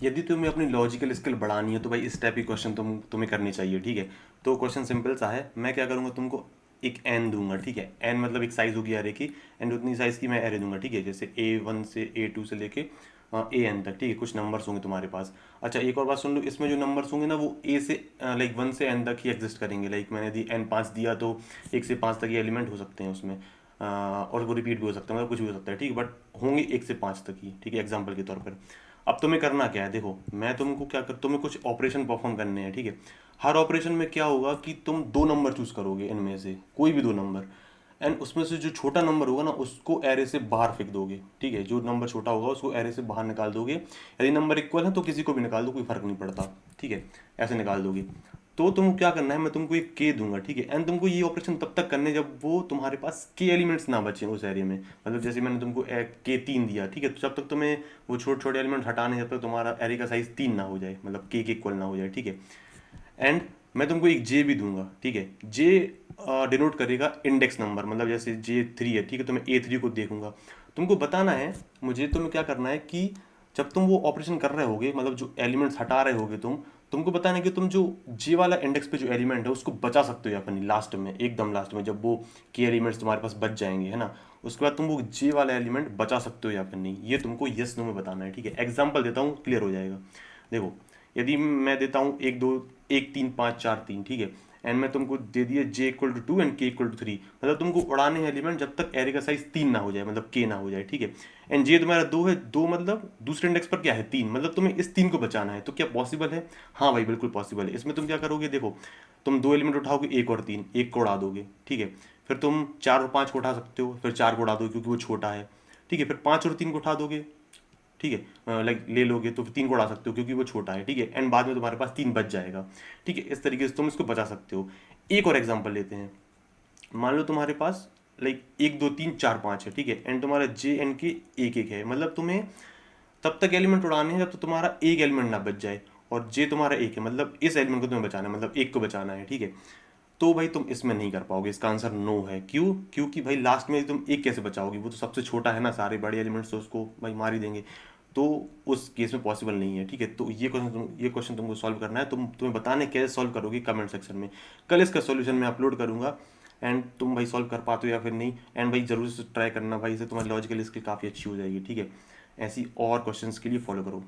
यदि तुम्हें अपनी लॉजिकल स्किल बढ़ानी है तो भाई इस टाइप की क्वेश्चन तुम्हें करनी चाहिए, ठीक है। तो क्वेश्चन सिंपल सा है, मैं क्या करूँगा तुमको एक एन दूंगा, ठीक है। एन मतलब एक साइज होगी एरे की, एंड उतनी साइज की मैं एरे दूंगा, ठीक है। जैसे A1 से A2 से लेके AN तक, ठीक है। कुछ नंबर्स होंगे तुम्हारे पास। अच्छा एक और बात सुन लो, इसमें जो नंबर्स होंगे ना वो ए से लाइक 1 से N तक ही एग्जिस्ट करेंगे। लाइक मैंने दी N5 दिया तो 1 से 5 तक ये एलिमेंट हो सकते हैं उसमें। और वो रिपीट भी हो सकता है, मतलब कुछ भी हो सकता है, ठीक है। बट होंगे 1 से 5 तक ही, ठीक है, एग्जाम्पल के तौर पर। अब तुम्हें करना क्या है, देखो मैं तुमको क्या कर, तुम्हें कुछ ऑपरेशन परफॉर्म करने हैं, ठीक है। हर ऑपरेशन में क्या होगा कि तुम दो नंबर चूज करोगे, इनमें से कोई भी दो नंबर, एंड उसमें से जो छोटा नंबर होगा ना उसको एरे से बाहर फेंक दोगे, ठीक है। जो नंबर छोटा होगा उसको एरे से बाहर निकाल दोगे। यदि नंबर इक्वल है तो किसी को भी निकाल दो, कोई फर्क नहीं पड़ता, ठीक है। ऐसे निकाल दोगे। तो तुमको क्या करना है, मैं तुमको एक के दूंगा, ठीक है। एंड तुमको ये ऑपरेशन तब तक करने जब वो तुम्हारे पास के एलिमेंट्स ना बचे उस एरिया में। मतलब जैसे मैंने तुमको के 3 दिया, ठीक है। तो जब तक तुम्हें वो छोटे छोटे एलिमेंट हटाने, जब तक तुम्हारा एरे का साइज 3 ना हो जाए, मतलब के इक्वल ना हो जाए, ठीक है। एंड मैं तुमको एक जे भी दूंगा, ठीक है। जे डिनोट करेगा इंडेक्स नंबर, मतलब जैसे J3 है, ठीक है। तो मैं A3 को देखूंगा। तुमको बताना है मुझे, तुम्हें क्या करना है कि जब तुम वो ऑपरेशन कर रहे होगे, मतलब जो एलिमेंट्स हटा रहे होगे तुमको बताना है कि तुम जो जे वाला इंडेक्स पे जो एलिमेंट है उसको बचा सकते हो अपनी लास्ट में, एकदम लास्ट में, जब वो के एलिमेंट्स तुम्हारे पास बच जाएंगे, है ना। उसके बाद तुम वो जे वाला एलिमेंट बचा सकते हो या फिर नहीं, ये तुमको यस नो में बताना है, ठीक है। एग्जाम्पल देता हूँ, क्लियर हो जाएगा। देखो यदि मैं देता हूँ 1 2 1 3 5 4 3, ठीक है। एंड मैं तुमको दे दिया J=2 एंड K=3, मतलब तुमको उड़ाने हैं एलिमेंट जब तक एरे का साइज 3 ना हो जाए, मतलब K ना हो जाए, ठीक है। एंड J तुम्हारा 2 है, 2 मतलब दूसरे इंडेक्स पर क्या है 3, मतलब तुम्हें इस 3 को बचाना है। तो क्या पॉसिबल है? हाँ भाई बिल्कुल पॉसिबल है। इसमें तुम क्या करोगे, देखो तुम दो एलिमेंट उठाओगे, 1 और 3, एक को उड़ा दोगे, ठीक है। फिर तुम 4 और 5 को उठा सकते हो, फिर 4 को उड़ा दोगे क्योंकि वो छोटा है, ठीक है। फिर 5 और 3 को उठा दोगे, ठीक है। लाइक ले लोगे तो फिर 3 को उड़ा सकते हो क्योंकि वो छोटा है, ठीक है। एंड बाद में तुम्हारे पास 3 बच जाएगा, ठीक है। इस तरीके से तुम इसको बचा सकते हो। एक और एग्जांपल लेते हैं। मान लो तुम्हारे पास लाइक 1 2 3 4 5 है, ठीक है। एंड तुम्हारा जे एन के एक एक है, मतलब तुम्हें तब तक एलिमेंट उड़ाने हैं जब तो तुम्हारा एक एलिमेंट ना बच जाए। और जे तुम्हारा एक है, मतलब इस एलिमेंट को तुम्हें बचाना है, मतलब एक को बचाना है, ठीक है। तो भाई तुम इसमें नहीं कर पाओगे, इसका आंसर नो है। क्यों? क्योंकि भाई लास्ट में तुम एक कैसे बचाओगे, वो तो सबसे छोटा है ना, सारे बड़े एलिमेंट्स तो उसको भाई मार ही देंगे। तो उस केस में पॉसिबल नहीं है, ठीक है। तो ये क्वेश्चन तुमको सॉल्व करना है। तुम्हें बताने कैसे सॉल्व करोगे कमेंट सेक्शन में। कल इसका सॉल्यूशन मैं अपलोड करूंगा। एंड तुम भाई सॉल्व कर पाते हो या फिर नहीं, एंड भाई जरूर से ट्राई करना भाई, इससे तुम्हारी लॉजिकल स्किल काफ़ी अच्छी हो जाएगी, ठीक है। ऐसी और क्वेश्चंस के लिए फॉलो करो।